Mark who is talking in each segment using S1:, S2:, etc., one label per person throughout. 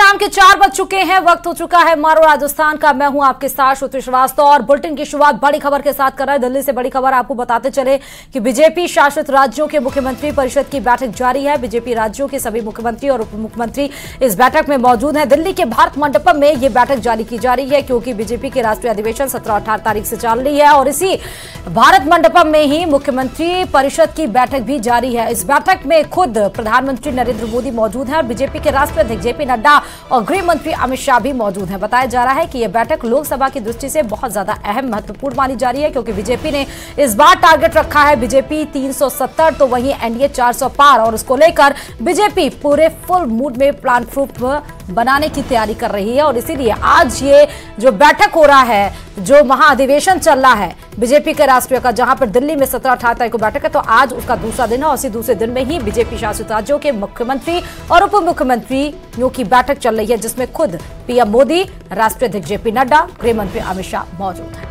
S1: शाम के 4 बज चुके हैं। वक्त हो चुका है मारो राजस्थान का। मैं हूं आपके साथ श्रुति श्रीवास्तव और बुलेटिन की शुरुआत बड़ी खबर के साथ कर रहा है। दिल्ली से बड़ी खबर आपको बताते चले कि बीजेपी शासित राज्यों के मुख्यमंत्री परिषद की बैठक जारी है। बीजेपी राज्यों के सभी मुख्यमंत्री और उप मुख्यमंत्री इस बैठक में मौजूद हैं। दिल्ली के भारत मंडपम में यह बैठक जारी की जा रही है क्योंकि बीजेपी के राष्ट्रीय अधिवेशन 17-18 तारीख से चल रही है और इसी भारत मंडपम में ही मुख्यमंत्री परिषद की बैठक भी जारी है। इस बैठक में खुद प्रधानमंत्री नरेंद्र मोदी मौजूद हैं और बीजेपी के राष्ट्रीय अध्यक्ष जेपी नड्डा और गृह मंत्री अमित शाह भी मौजूद हैं। बताया जा रहा है कि यह बैठक लोकसभा की दृष्टि से बहुत ज्यादा अहम महत्वपूर्ण मानी जा रही है क्योंकि बीजेपी ने इस बार टारगेट रखा है बीजेपी 370 तो वहीं एनडीए 400 पार और उसको लेकर बीजेपी पूरे फुल मूड में प्लान प्रूफ बनाने की तैयारी कर रही है और इसीलिए आज ये जो बैठक हो रहा है, जो महाअधिवेशन चल रहा है बीजेपी के राष्ट्रीय का, जहां पर दिल्ली में 17-18 तारीख को बैठक है, तो आज उसका दूसरा दिन है और इसी दूसरे दिन में ही बीजेपी शासित राज्यों के मुख्यमंत्री और उप मुख्यमंत्रियों की बैठक चल रही है जिसमें खुद पीएम मोदी, राष्ट्रीय अध्यक्ष जेपी नड्डा, गृह मंत्री अमित शाह मौजूद हैं।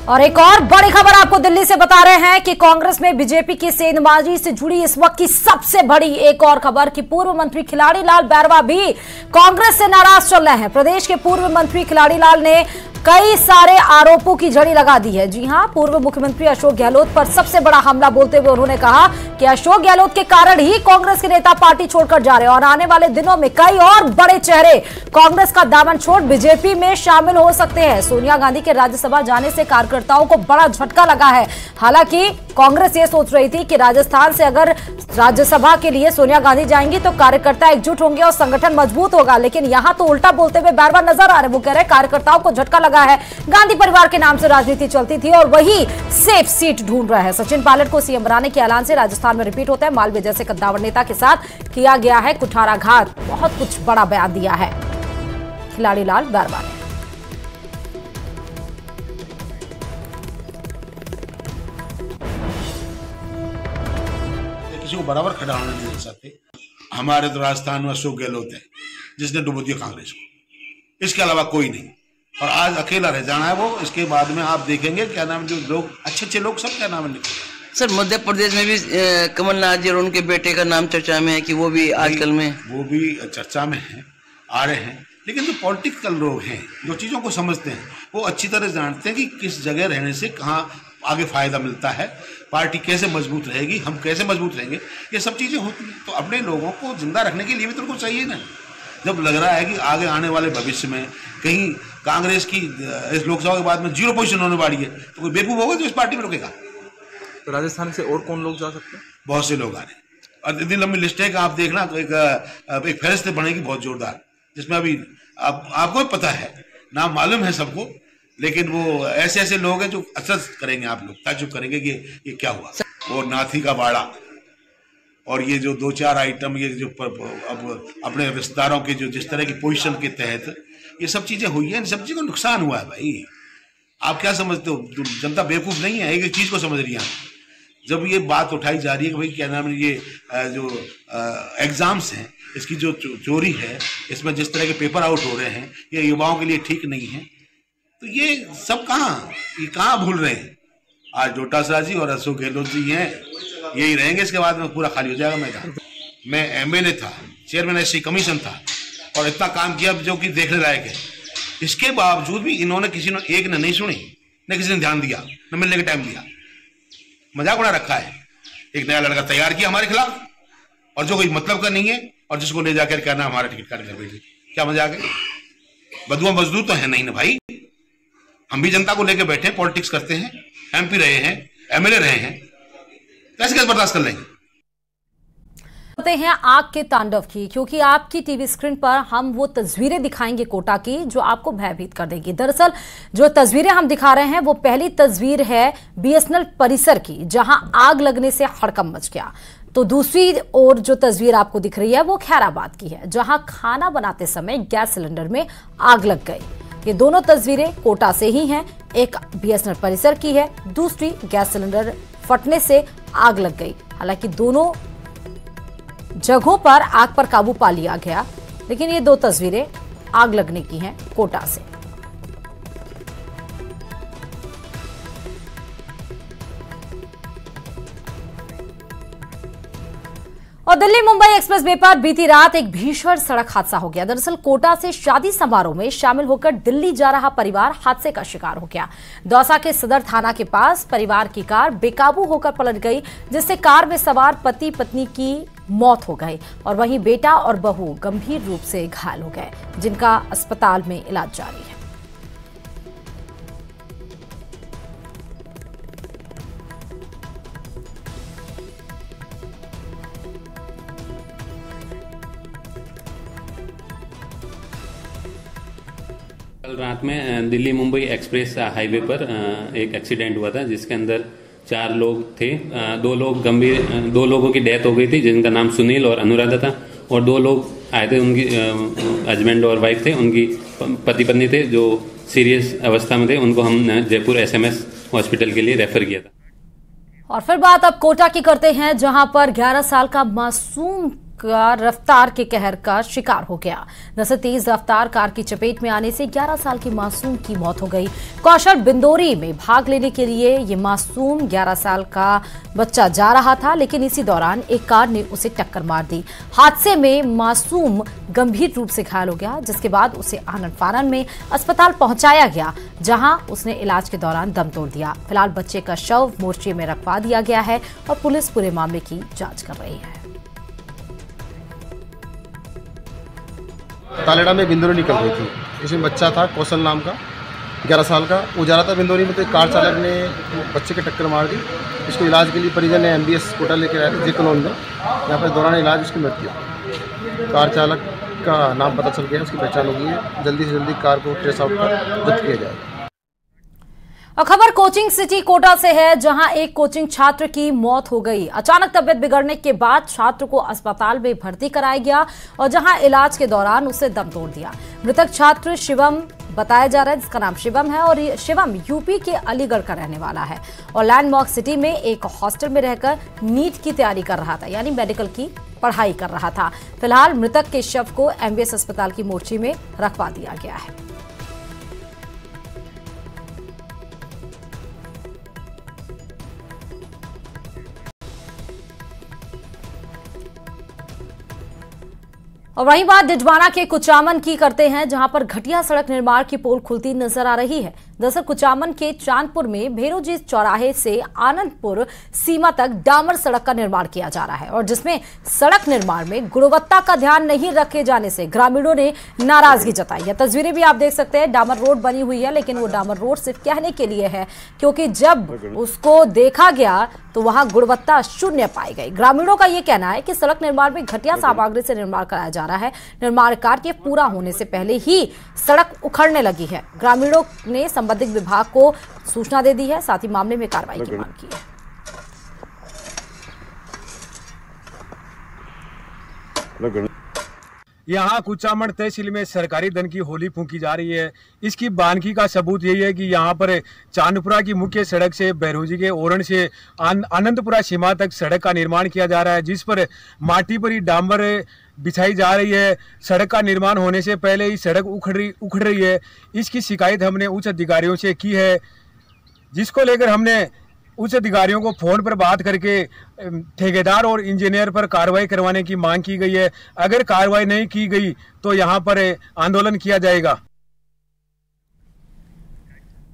S1: और एक और बड़ी खबर आपको दिल्ली से बता रहे हैं कि कांग्रेस में बीजेपी की सेंधमाजी से जुड़ी इस वक्त की सबसे बड़ी एक और खबर कि पूर्व मंत्री खिलाड़ी लाल बैरवा भी कांग्रेस से नाराज चल रहे हैं। प्रदेश के पूर्व मंत्री खिलाड़ी लाल ने कई सारे आरोपों की झड़ी लगा दी है। जी हां, पूर्व मुख्यमंत्री अशोक गहलोत पर सबसे बड़ा हमला बोलते हुए उन्होंने कहा कि अशोक गहलोत के कारण ही कांग्रेस के नेता पार्टी छोड़कर जा रहे हैं और आने वाले दिनों में कई और बड़े चेहरे कांग्रेस का दामन छोड़ बीजेपी में शामिल हो सकते हैं। सोनिया गांधी के राज्यसभा जाने से कार्यकर्ताओं को बड़ा झटका लगा है। हालांकि कांग्रेस ये सोच रही थी कि राजस्थान से अगर राज्यसभा के लिए सोनिया गांधी जाएंगी तो कार्यकर्ता एकजुट होंगे और संगठन मजबूत होगा, लेकिन यहां तो उल्टा बोलते हुए बार बार नजर आ रहे। वो कह रहे कार्यकर्ताओं को झटका लगा है, गांधी परिवार के नाम से राजनीति चलती थी और वही सेफ सीट ढूंढ रहा है। सचिन पायलट को सीएम बनाने के ऐलान से राजस्थान में रिपीट होता है। मालवीय जैसे कद्दावर नेता के साथ किया गया है कुठाराघात, बहुत कुछ बड़ा बयान दिया है खिलाड़ी लाल बैरवा ने।
S2: किसी को बराबर खड़ा होने नहीं दे सकते। हमारे तो राजस्थान में अशोक गहलोत है जिसने डुबो दिया कांग्रेस को, इसके अलावा कोई नहीं और आज अकेला रह जाना है वो। इसके बाद में आप देखेंगे क्या नाम, जो लोग अच्छे लोग सब क्या नाम है
S3: सर। मध्य प्रदेश में भी कमलनाथ जी और उनके बेटे का नाम चर्चा में है कि वो भी आजकल में
S2: वो भी चर्चा में है, आ रहे हैं। लेकिन जो पॉलिटिकल लोग हैं, जो चीज़ों को समझते हैं, वो अच्छी तरह जानते हैं कि किस जगह रहने से कहाँ आगे फायदा मिलता है, पार्टी कैसे मजबूत रहेगी, हम कैसे मजबूत रहेंगे, ये सब चीज़ें होती हैं। तो अपने लोगों को जिंदा रखने के लिए भी तो उनको चाहिए ना। जब लग रहा है कि आगे आने वाले भविष्य में कहीं कांग्रेस की इस लोकसभा के बाद में 0 पोजीशन होने वाली है तो कोई बेवकूफ होगा जो इस पार्टी में रुकेगा।
S4: तो राजस्थान से और कौन लोग जा सकते हैं? बहुत
S2: से लोग आ रहे हैं और इतनी लंबी लिस्ट है कि आप देखना तो एक फहरिस्त बनेगी बहुत जोरदार, जिसमें अभी आपको भी पता है, नाम मालूम है सबको, लेकिन वो ऐसे लोग हैं जो असर करेंगे, आप लोग ताज्जुब करेंगे कि ये क्या हुआ। वो नाथी का बाड़ा और ये जो 2-4 आइटम, ये जो अब अपने रिश्तेदारों के जो जिस तरह की पोजीशन के तहत ये सब चीजें हुई हैं, इन सब चीजों को नुकसान हुआ है। भाई आप क्या समझते हो, जनता बेवकूफ नहीं है, एक चीज को समझ रही है। जब ये बात उठाई जा रही है कि भाई क्या नाम है, ये जो एग्जाम्स हैं, इसकी जो चोरी है, इसमें जिस तरह के पेपर आउट हो रहे हैं, ये युवाओं के लिए ठीक नहीं है, तो ये सब कहाँ भूल रहे हैं। आज डोटासरा जी और अशोक गहलोत जी हैं, यही रहेंगे, इसके बाद में पूरा खाली हो जाएगा मैदान। मैं एमएलए था, चेयरमैन एससी कमीशन था और इतना काम किया जो कि देखने लायक है। इसके बावजूद भी इन्होंने किसी ने एक ने नहीं सुनी, न किसी ने ध्यान दिया, न मिलने का टाइम दिया। मजाक उड़ा रखा है। एक नया लड़का तैयार किया हमारे खिलाफ और जो कोई मतलब का नहीं है और जिसको ले जाकर कहना हमारा टिकट काट कर भेजिए, क्या मजाक है। बदुआ मजदूर तो है नहीं ना भाई, हम भी जनता को लेकर बैठे, पॉलिटिक्स करते हैं, एमपी रहे हैं, एमएलए रहे हैं, कैसे बर्दाश्त कर लेंगे।
S1: होते हैं आग के तांडव की, क्योंकि आपकी टीवी स्क्रीन पर हम वो तस्वीरें दिखाएंगे कोटा की जो आपको भयभीत कर देगी। दरअसल जो तस्वीरें हम दिखा रहे हैं वो पहली तस्वीर है बीएसएनएल परिसर की जहां आग लगने से हड़कंप मच गया, तो दूसरी ओर जो तस्वीर आपको दिख रही है वो खैराबाद की है जहां खाना बनाते समय गैस सिलेंडर में आग लग गई। ये दोनों तस्वीरें कोटा से ही हैं, एक बीएसएनएल परिसर की है, दूसरी गैस सिलेंडर फटने से आग लग गई। हालांकि दोनों जगहों पर आग पर काबू पा लिया गया, लेकिन ये 2 तस्वीरें आग लगने की हैं कोटा से। और दिल्ली मुंबई एक्सप्रेस वे पर बीती रात एक भीषण सड़क हादसा हो गया। दरअसल कोटा से शादी समारोह में शामिल होकर दिल्ली जा रहा परिवार हादसे का शिकार हो गया। दौसा के सदर थाना के पास परिवार की कार बेकाबू होकर पलट गई, जिससे कार में सवार पति पत्नी की मौत हो गई और वहीं बेटा और बहू गंभीर रूप से घायल हो गए, जिनका अस्पताल में इलाज जारी है।
S5: कल रात में दिल्ली मुंबई एक्सप्रेस हाईवे पर एक एक्सीडेंट हुआ था, जिसके अंदर 4 लोग थे। 2 लोगों की डेथ हो गई थी, जिनका नाम सुनील और अनुराधा था, और 2 लोग आए थे, उनकी हस्बैंड और वाइफ थे, उनकी पति पत्नी थे जो सीरियस अवस्था में थे। उनको हम जयपुर SMS हॉस्पिटल के लिए रेफर किया था।
S1: और फिर बात अब कोटा की करते हैं, जहां पर 11 साल का मासूम का रफ्तार के कहर का शिकार हो गया। दरअसल तेज रफ्तार कार की चपेट में आने से 11 साल की मासूम की मौत हो गई। कौशल बिंदोरी में भाग लेने के लिए ये मासूम 11 साल का बच्चा जा रहा था, लेकिन इसी दौरान एक कार ने उसे टक्कर मार दी। हादसे में मासूम गंभीर रूप से घायल हो गया, जिसके बाद उसे आनन फानन में अस्पताल पहुंचाया गया, जहां उसने इलाज के दौरान दम तोड़ दिया। फिलहाल बच्चे का शव मोर्चे में रखवा दिया गया है और पुलिस पूरे मामले की जांच कर रही है।
S6: तालेड़ा में बिंदोरी निकल रही थी। इसमें बच्चा था कौशल नाम का, 11 साल का। वो जा रहा था बिंदोरी में, तो कार चालक ने बच्चे के टक्कर मार दी। इसको इलाज के लिए परिजन ने MBS कोटा लेकर आए थे जे कॉलोनी में। यहाँ पर दौरान इलाज उसकी मृत्यु हो। कार चालक का नाम पता चल गया, उसकी पहचान हो गई है। जल्दी से जल्दी कार को ट्रेस आउट कर जब्त किया जाए।
S1: और खबर कोचिंग सिटी कोटा से है, जहां एक कोचिंग छात्र की मौत हो गई। अचानक तबियत बिगड़ने के बाद छात्र को अस्पताल में भर्ती कराया गया और जहां इलाज के दौरान उसे दम तोड़ दिया। मृतक छात्र शिवम बताया जा रहा है, जिसका नाम शिवम है, और शिवम यूपी के अलीगढ़ का रहने वाला है और लैंडमार्क सिटी में एक हॉस्टल में रहकर नीट की तैयारी कर रहा था, यानी मेडिकल की पढ़ाई कर रहा था। फिलहाल मृतक के शव को MBS अस्पताल की मोर्ची में रखवा दिया गया है। और वहीं बात डिडवाना के कुचामन की करते हैं, जहां पर घटिया सड़क निर्माण की पोल खुलती नजर आ रही है। दरअसल कुचामन के चांदपुर में भेरोजी चौराहे से आनंदपुर सीमा तक डामर सड़क का निर्माण किया जा रहा है, और जिसमें सड़क निर्माण में गुणवत्ता का ध्यान नहीं रखे जाने से ग्रामीणों ने नाराजगी जताई है। तस्वीरें भी आप देख सकते हैं, डामर रोड बनी हुई है, लेकिन वो डामर रोड सिर्फ कहने के लिए है, क्योंकि जब उसको देखा गया तो वहां गुणवत्ता शून्य पाई गई। ग्रामीणों का यह कहना है कि सड़क निर्माण में घटिया सामग्री से निर्माण कराया जा रहा है। निर्माण कार्य के पूरा होने से पहले ही सड़क उखड़ने लगी है। ग्रामीणों ने संबंधित विभाग को सूचना दे दी है, साथ ही मामले में कार्रवाई की मांग की है।
S7: यहाँ कुचामन तहसील में सरकारी धन की होली फूंकी जा रही है। इसकी बानगी का सबूत यही है कि यहाँ पर चांदपुरा की मुख्य सड़क से बहरोजी के ओरण से आनंदपुरा सीमा तक सड़क का निर्माण किया जा रहा है, जिस पर माटी पर डांबर बिछाई जा रही है। सड़क का निर्माण होने से पहले ही सड़क उखड़ रही है। इसकी शिकायत हमने उच्च अधिकारियों से की है, जिसको लेकर हमने उच्च अधिकारियों को फोन पर बात करके ठेकेदार और इंजीनियर पर कार्रवाई करवाने की मांग की गई है। अगर कार्रवाई नहीं की गई तो यहाँ पर आंदोलन किया जाएगा।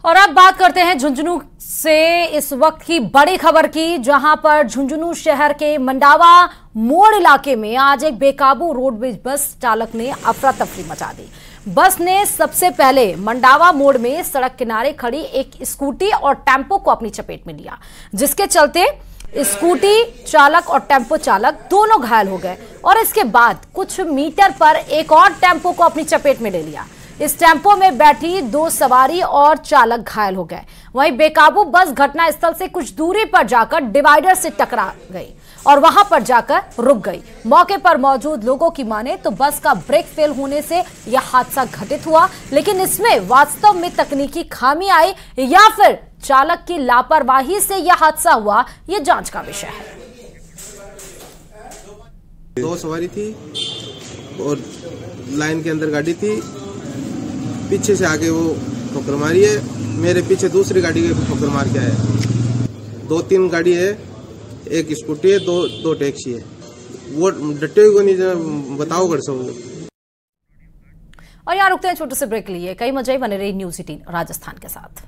S1: और अब बात करते हैं झुंझुनू से इस वक्त की बड़ी खबर की, जहां पर झुंझुनू शहर के मंडावा मोड़ इलाके में आज एक बेकाबू रोडवेज बस चालक ने अफरा तफरी मचा दी। बस ने सबसे पहले मंडावा मोड़ में सड़क किनारे खड़ी एक स्कूटी और टेम्पो को अपनी चपेट में लिया, जिसके चलते स्कूटी चालक और टेम्पो चालक दोनों घायल हो गए और इसके बाद कुछ मीटर पर एक और टेम्पो को अपनी चपेट में ले लिया। इस टेम्पो में बैठी 2 सवारी और चालक घायल हो गए। वहीं बेकाबू बस घटनास्थल से कुछ दूरी पर जाकर डिवाइडर से टकरा गई और वहां पर जाकर रुक गई। मौके पर मौजूद लोगों की माने तो बस का ब्रेक फेल होने से यह हादसा घटित हुआ, लेकिन इसमें वास्तव में तकनीकी खामी आई या फिर चालक की लापरवाही से यह हादसा हुआ, यह जांच का विषय है।
S8: 2 सवारी थी और लाइन के अंदर गाड़ी थी, पीछे से आगे वो ठोकर मारी है, मेरे पीछे दूसरी गाड़ी के ठोकर मार के आया। 2-3 गाड़ी है, एक स्कूटी है, 2 टैक्सी है। वो डटे हुए को नहीं बताओ कर सब।
S1: और यहाँ रुकते हैं छोटे से ब्रेक लिए। कई मजे बने रही न्यूज़ 18 राजस्थान के साथ।